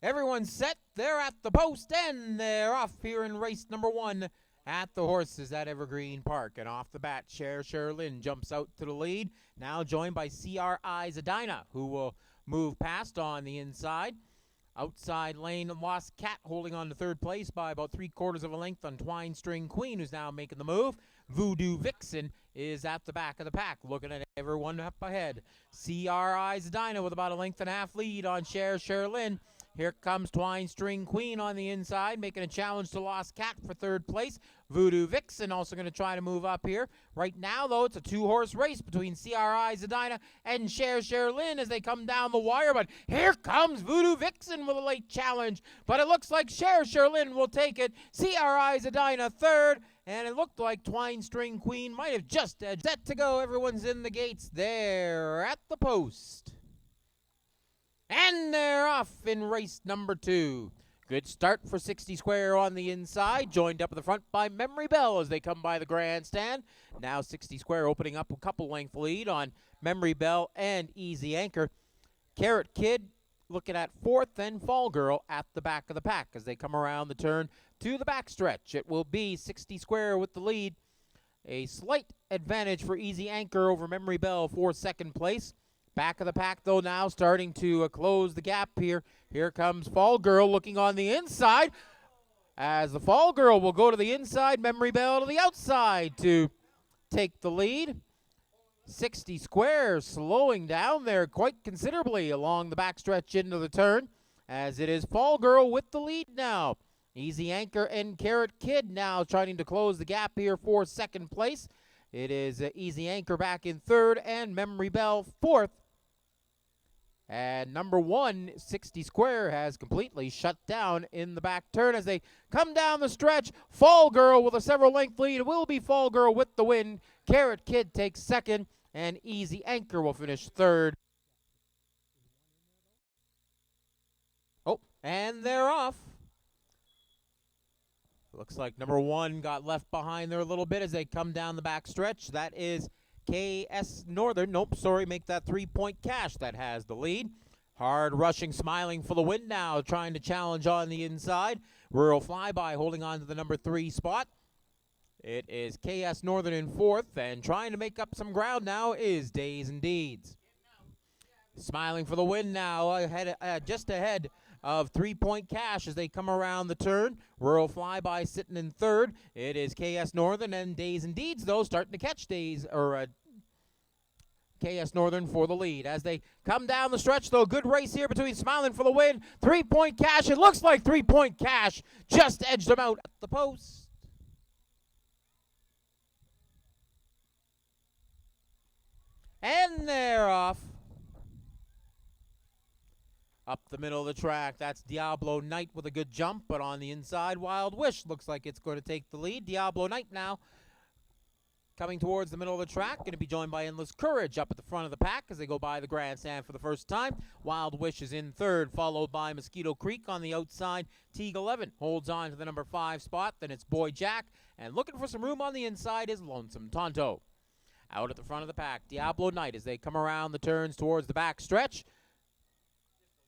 Everyone's set. They're at the post, and they're off here in race number 1 at the horses at Evergreen Park. And off the bat, Sherlyn jumps out to the lead. Now joined by CRI Zadina, who will move past on the inside. Outside lane, Lost Cat holding on to third place by about 3/4 of a length on Twine String Queen, who's now making the move. Voodoo Vixen is at the back of the pack, looking at everyone up ahead. CRI Zadina with about a length and a half lead on Sherlyn. Here comes Twine String Queen on the inside, making a challenge to Lost Cat for third place. Voodoo Vixen also going to try to move up here. Right now, though, it's a 2-horse race between CRI Zadina and Sherlyn as they come down the wire. But here comes Voodoo Vixen with a late challenge. But it looks like Sherlyn will take it. CRI Zadina third. And it looked like Twine String Queen might have just edged. Set to go. Everyone's in the gates there at the post. And they're off in race number 2. Good start for 60 Square on the inside, joined up at the front by Memory Bell as they come by the grandstand. Now 60 Square opening up a couple length lead on Memory Bell and Easy Anchor. Carrot Kid looking at 4th, and Fall Girl at the back of the pack as they come around the turn to the backstretch. It will be 60 Square with the lead. A slight advantage for Easy Anchor over Memory Bell for second place. Back of the pack, though, now starting to close the gap here. Here comes Fall Girl looking on the inside. As the Fall Girl will go to the inside, Memory Bell to the outside to take the lead. 60 Square slowing down there quite considerably along the backstretch into the turn, as it is Fall Girl with the lead now. Easy Anchor and Carrot Kid now trying to close the gap here for second place. It is Easy Anchor back in third and Memory Bell fourth. And number 1, 60 Square, has completely shut down in the back turn as they come down the stretch. Fall Girl with a several length lead. It will be Fall Girl with the win. Carrot Kid takes second, and Easy Anchor will finish third. Oh, and they're off. Looks like number 1 got left behind there a little bit as they come down the back stretch. That is KS Northern. Nope, sorry, make that 3-point cash that has the lead. Hard rushing, smiling for the win now, trying to challenge on the inside. Rural Flyby holding on to the number 3 spot. It is KS Northern in 4th, and trying to make up some ground now is Days and Deeds. Smiling for the win now, just ahead of 3-point cash as they come around the turn. Rural Flyby sitting in third. It is KS Northern and Days and Deeds, though, starting to catch KS Northern for the lead. As they come down the stretch, though, good race here between Smiling for the win. 3-point cash. It looks like 3-point cash just edged them out at the post. And they're off. Up the middle of the track, that's Diablo Knight with a good jump, but on the inside, Wild Wish looks like it's going to take the lead. Diablo Knight now coming towards the middle of the track, going to be joined by Endless Courage up at the front of the pack as they go by the grandstand for the first time. Wild Wish is in third, followed by Mosquito Creek on the outside. Teague 11 holds on to the number 5 spot. Then it's Boy Jack, and looking for some room on the inside is Lonesome Tonto. Out at the front of the pack, Diablo Knight as they come around the turns towards the back stretch.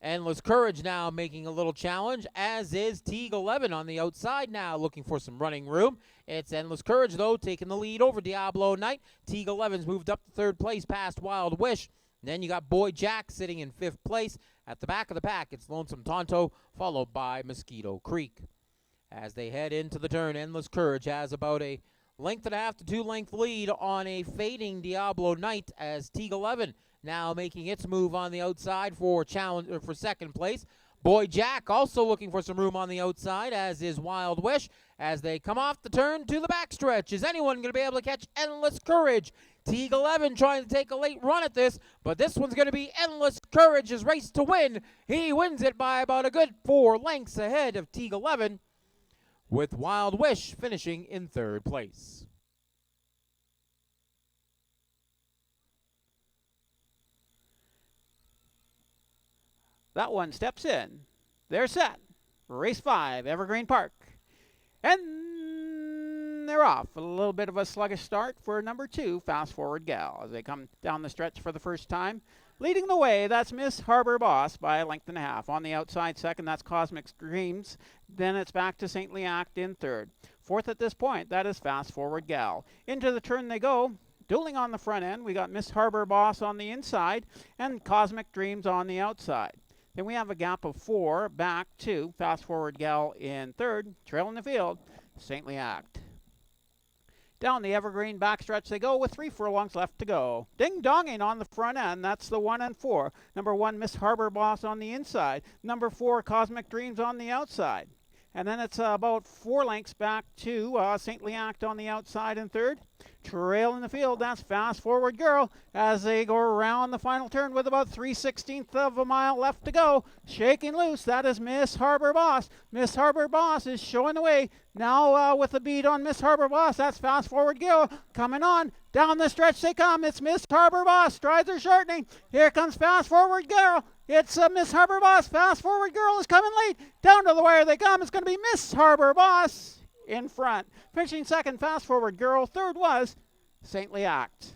Endless Courage now making a little challenge, as is Teague 11 on the outside now, looking for some running room. It's Endless Courage, though, taking the lead over Diablo Knight. Teague 11's moved up to third place past Wild Wish. And then you got Boy Jack sitting in 5th place. At the back of the pack, it's Lonesome Tonto, followed by Mosquito Creek. As they head into the turn, Endless Courage has about a length and a half to 2-length lead on a fading Diablo Knight, as Teague 11 now making its move on the outside for second place. Boy Jack also looking for some room on the outside, as is Wild Wish, as they come off the turn to the backstretch. Is anyone going to be able to catch Endless Courage? Teague 11 trying to take a late run at this, but this one's going to be Endless Courage's race to win. He wins it by about a good 4 lengths ahead of Teague 11, with Wild Wish finishing in third place. That one steps in. They're set. Race 5, Evergreen Park. And And they're off. A little bit of a sluggish start for number 2, Fast Forward Gal, as they come down the stretch for the first time. Leading the way, that's Miss Harbor Boss by a length and a half. On the outside second, that's Cosmic Dreams. Then it's back to Saintly Act in third. Fourth at this point, that is Fast Forward Gal. Into the turn they go. Dueling on the front end, we got Miss Harbor Boss on the inside and Cosmic Dreams on the outside. Then we have a gap of 4 back to Fast Forward Gal in third. Trailing the field, Saintly Act. Down the Evergreen backstretch they go with 3 furlongs left to go. Ding-donging on the front end, that's the 1 and 4. Number 1, Miss Harbor Boss on the inside. Number 4, Cosmic Dreams on the outside. And then it's about 4 lengths back to Saintly Act on the outside in third. Trail in the field, that's Fast Forward Girl as they go around the final turn with about 3/16 of a mile left to go. Shaking loose, that is Miss Harbor Boss. Miss Harbor Boss is showing the way. Now with the beat on Miss Harbor Boss, that's Fast Forward Girl coming on. Down the stretch they come. It's Miss Harbor Boss. Strides are shortening. Here comes Fast Forward Girl. It's Miss Harbor Boss. Fast Forward Girl is coming late. Down to the wire they come. It's going to be Miss Harbor Boss in front. Finishing second, Fast Forward Girl. Third was Saintly Act.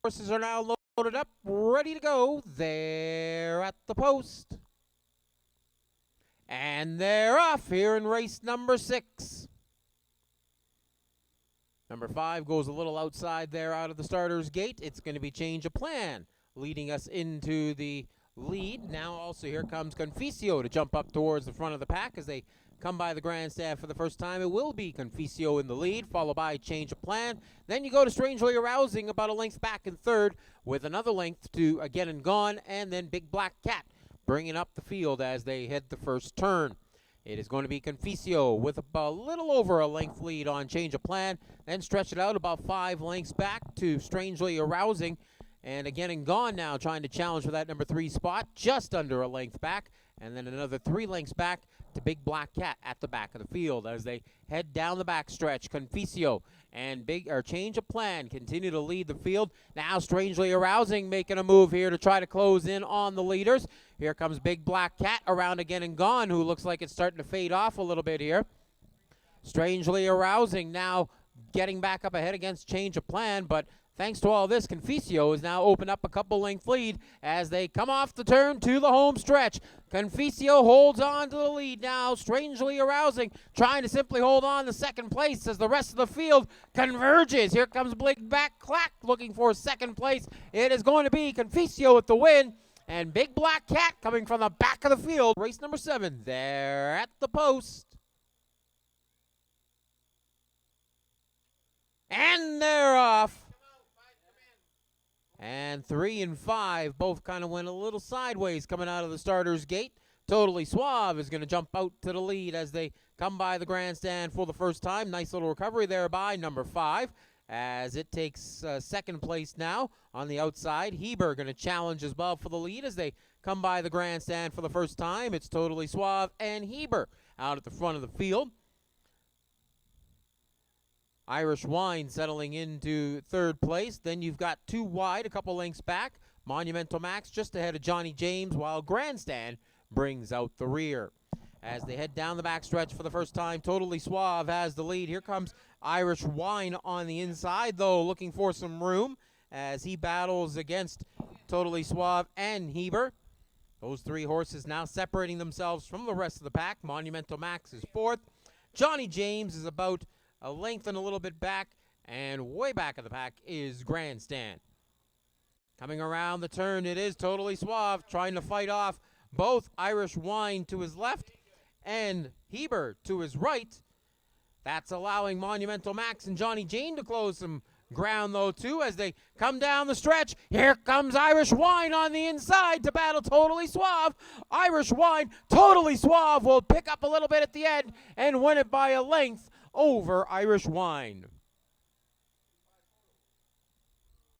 Horses are now loaded up, ready to go. They're at the post. And they're off here in race number 6. Number 5 goes a little outside there out of the starter's gate. It's going to be Change of Plan, leading us into the lead. Now also here comes Conficio to jump up towards the front of the pack as they come by the grandstand for the first time. It will be Conficio in the lead, followed by Change of Plan. Then you go to Strangely Arousing, about a length back in third, with another length to Again and Gone, and then Big Black Cat bringing up the field as they head the first turn. It is going to be Conficio with a little over a length lead on Change of Plan, then stretch it out about 5 lengths back to Strangely Arousing, and Again and Gone now trying to challenge for that number 3 spot, just under a length back, and then another 3 lengths back to Big Black Cat at the back of the field as they head down the back stretch. Conficio and Change of Plan continue to lead the field. Now Strangely Arousing making a move here to try to close in on the leaders. Here comes Big Black Cat around Again and Gone, who looks like it's starting to fade off a little bit here. Strangely Arousing now getting back up ahead against Change of Plan, but thanks to all this, Conficio has now opened up a couple length lead as they come off the turn to the home stretch. Conficio holds on to the lead now. Strangely Arousing trying to simply hold on to second place as the rest of the field converges. Here comes Big Black Cat looking for second place. It is going to be Conficio with the win. And Big Black Cat coming from the back of the field. Race number 7, they're at the post. And they're off. And 3 and 5 both kind of went a little sideways coming out of the starter's gate. Totally Suave is going to jump out to the lead as they come by the grandstand for the first time. Nice little recovery there by number 5 as it takes second place now on the outside. Heber going to challenge as well for the lead as they come by the grandstand for the first time. It's Totally Suave and Heber out at the front of the field. Irish Wine settling into third place. Then you've got 2 wide, a couple lengths back. Monumental Max just ahead of Johnny James, while Grandstand brings out the rear. As they head down the backstretch for the first time, Totally Suave has the lead. Here comes Irish Wine on the inside, though, looking for some room as he battles against Totally Suave and Heber. Those 3 horses now separating themselves from the rest of the pack. Monumental Max is 4th. Johnny James is about a length and a little bit back, and way back of the pack is Grandstand. Coming around the turn, it is Totally Suave trying to fight off both Irish Wine to his left and Heber to his right. That's allowing Monumental Max and Johnny James to close some ground, though, too, as they come down the stretch. Here comes Irish Wine on the inside to battle Totally Suave. Irish Wine, Totally Suave will pick up a little bit at the end and win it by a length over Irish Wine.